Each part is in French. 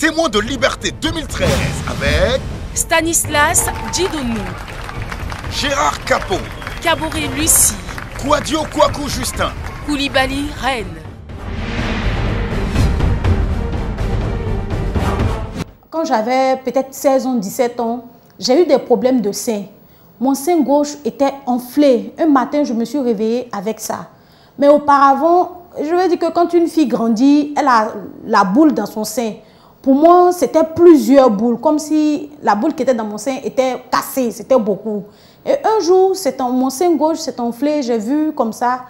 Témoin de liberté 2013 avec Stanislas Djidonou, Gérard Capot, Kaboré Lucie, Kouadio Kouakou Justin, Koulibaly Reine. Quand j'avais peut-être 16 ans, 17 ans, j'ai eu des problèmes de sein. Mon sein gauche était enflé. Un matin, je me suis réveillée avec ça. Mais auparavant, je veux dire que quand une fille grandit, elle a la boule dans son sein. Pour moi, c'était plusieurs boules, comme si la boule qui était dans mon sein était cassée, c'était beaucoup. Et un jour, mon sein gauche s'est enflé, j'ai vu comme ça,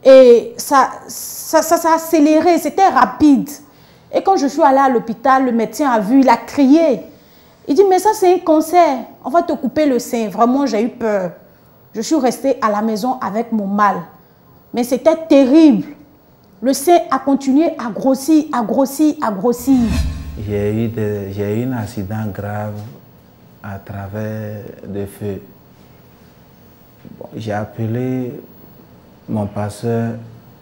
et ça s'est accéléré, c'était rapide. Et quand je suis allée à l'hôpital, le médecin a vu, il a crié. Il dit, mais ça c'est un cancer, on va te couper le sein. Vraiment, j'ai eu peur. Je suis restée à la maison avec mon mal. Mais c'était terrible. Le sein a continué à grossir, à grossir, à grossir. J'ai eu un accident grave à travers le feu. Bon, j'ai appelé mon pasteur,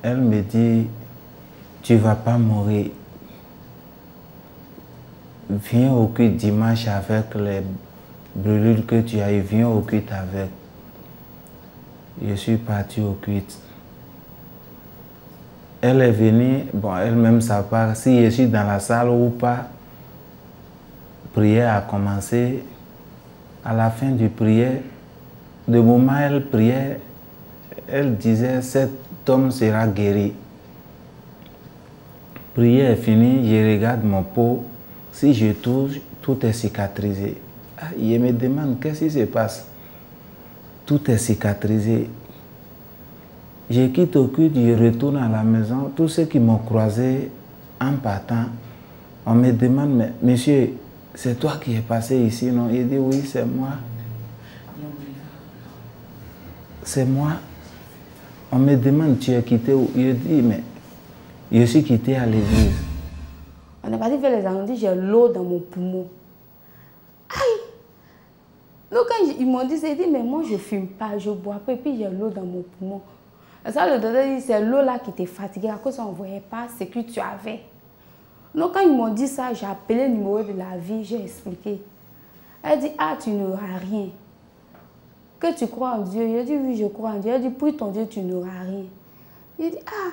elle me dit, tu ne vas pas mourir. Viens au culte dimanche avec les brûlures que tu as eues, viens au culte avec. Je suis parti au culte. Elle est venue, bon, elle-même sa part, si je suis dans la salle ou pas. Prière a commencé. À la fin du prière, le moment où elle priait, elle disait, cet homme sera guéri. Prière est finie, je regarde mon peau. Si je touche, tout est cicatrisé. Je me demande, qu'est-ce qui se passe? Tout est cicatrisé. Je quitte au culte, je retourne à la maison. Tous ceux qui m'ont croisé en partant, on me demande, mais monsieur, c'est toi qui es passé ici, non? Il dit, oui, c'est moi. C'est moi. On me demande, tu es quitté où? Je dis, mais je suis quitté à l'église. On est parti faire les arrondis, j'ai l'eau dans mon poumon. Aïe! Donc quand ils m'ont dit, ils dit, mais moi je ne fume pas, je ne bois pas, et puis j'ai l'eau dans mon poumon. Et ça, le docteur dit, c'est l'eau là qui t'est fatiguée, à cause qu'on ne voyait pas ce que tu avais. Donc quand ils m'ont dit ça, j'ai appelé le numéro de la vie, j'ai expliqué. Elle dit, ah, tu n'auras rien. Que tu crois en Dieu? Je dis, oui, je crois en Dieu. Elle dit, pour ton Dieu, tu n'auras rien. Je dis, ah,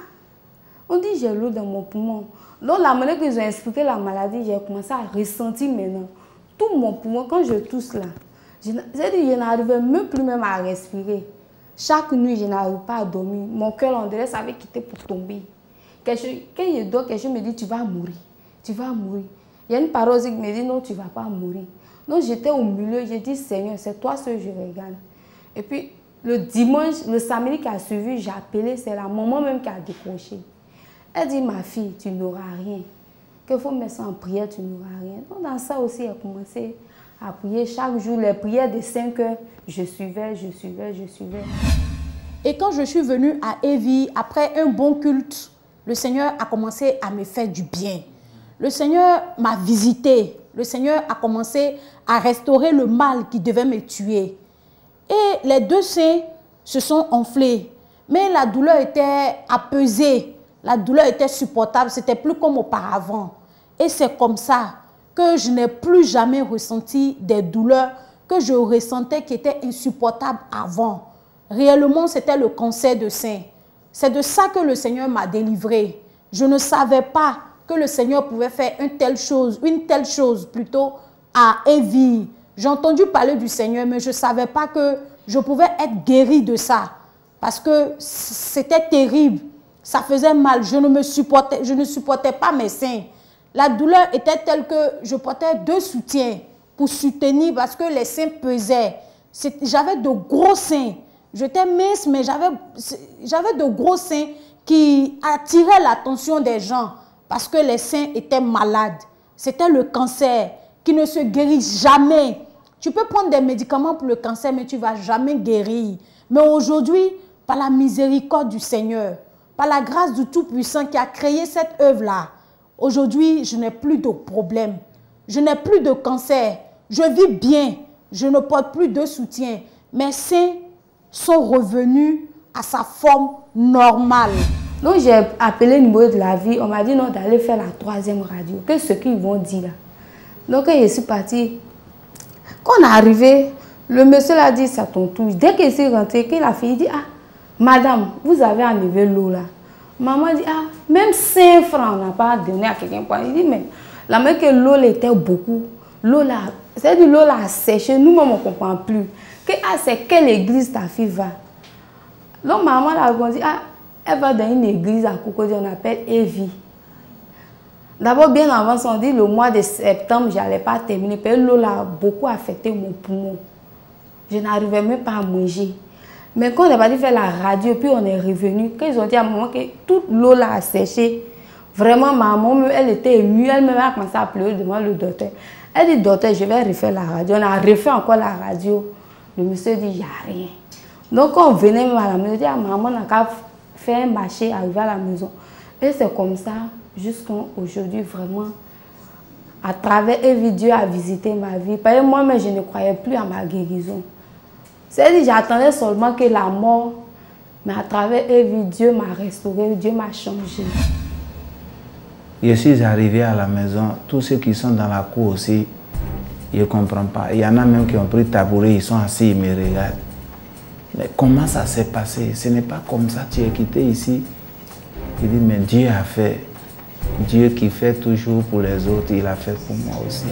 on dit, j'ai l'eau dans mon poumon. Donc la manière qu'ils ont expliqué la maladie, j'ai commencé à ressentir maintenant. Tout mon poumon, quand je tousse là, je n'arrivais même plus même à respirer. Chaque nuit, je n'arrive pas à dormir. Mon cœur, on dirait, ça avait quitté pour tomber. Quand je dors, quelqu'un me dit, tu vas mourir. Tu vas mourir. Il y a une parole qui me dit, non, tu ne vas pas mourir. Donc j'étais au milieu, j'ai dit, Seigneur, c'est toi ce que je regarde. Et puis, le dimanche, le samedi qui a suivi, j'ai appelé, c'est la maman même qui a décroché. Elle dit, ma fille, tu n'auras rien. Qu'il faut mettre ça en prière, tu n'auras rien. Donc dans ça aussi, elle a commencé à prier chaque jour, les prières de 5 heures, je suivais. Et quand je suis venue à Evie, après un bon culte, le Seigneur a commencé à me faire du bien. Le Seigneur m'a visité. Le Seigneur a commencé à restaurer le mal qui devait me tuer. Et les deux seins se sont enflés. Mais la douleur était apaisée. La douleur était supportable. C'était plus comme auparavant. Et c'est comme ça que je n'ai plus jamais ressenti des douleurs que je ressentais qui étaient insupportables avant. Réellement, c'était le cancer de sein. C'est de ça que le Seigneur m'a délivré. Je ne savais pas que le Seigneur pouvait faire une telle chose plutôt à Evie. J'ai entendu parler du Seigneur, mais je ne savais pas que je pouvais être guérie de ça. Parce que c'était terrible. Ça faisait mal. Je ne supportais pas mes seins. La douleur était telle que je portais 2 soutiens pour soutenir parce que les seins pesaient. J'avais de gros seins. J'étais mince, mais j'avais de gros seins qui attiraient l'attention des gens parce que les seins étaient malades. C'était le cancer qui ne se guérit jamais. Tu peux prendre des médicaments pour le cancer, mais tu ne vas jamais guérir. Mais aujourd'hui, par la miséricorde du Seigneur, par la grâce du Tout-Puissant qui a créé cette œuvre-là, aujourd'hui, je n'ai plus de problème. Je n'ai plus de cancer. Je vis bien. Je ne porte plus de soutien. Mes seins sont revenus à sa forme normale. Donc j'ai appelé le numéro de la vie. On m'a dit non d'aller faire la 3e radio. Que ce qu'ils vont dire là, Donc, quand je suis partie, quand on est arrivé, le monsieur l'a dit, c'est ton tour. Dès qu'il s'est rentré, qu'il a fait, il dit, ah, madame, vous avez enlevé l'eau là. Maman dit, ah, même 5 francs, on n'a pas donné à quelqu'un. Il dit, mais la même que l'eau était beaucoup. L'eau là, c'est-à-dire l'eau là a séché, nous-mêmes on ne comprend plus. Que, ah, c'est quelle église ta fille va? Donc maman a dit, ah, elle va dans une église à Cocody, on appelle Evie. D'abord, bien avant, on dit le mois de septembre, je n'allais pas terminer. Parce que l'eau a beaucoup affecté mon poumon. Je n'arrivais même pas à manger. Mais quand on est parti faire la radio, puis on est revenu, quand ils ont dit à maman que toute l'eau là a séché, vraiment, maman, elle était émue, elle-même a commencé à pleurer devant le docteur. Elle dit, docteur, je vais refaire la radio. On a refait encore la radio. Le monsieur dit, il n'y a rien. Donc, quand on venait même à la maison, on dit, ah, maman, on a qu'à faire un marché, arriver à la maison. Et c'est comme ça. Jusqu'à aujourd'hui, vraiment, à travers Evie, Dieu a visité ma vie. Parce que moi-même, je ne croyais plus à ma guérison. C'est-à-dire, j'attendais seulement que la mort, mais à travers Evie, Dieu m'a restauré, Dieu m'a changé. Je suis arrivé à la maison, tous ceux qui sont dans la cour aussi, je ne comprends pas. Il y en a même qui ont pris tabouret, ils sont assis, ils me regardent. Mais comment ça s'est passé? Ce n'est pas comme ça, tu es quitté ici. Il dit, mais Dieu a fait. Dieu qui fait toujours pour les autres, il a fait pour moi aussi.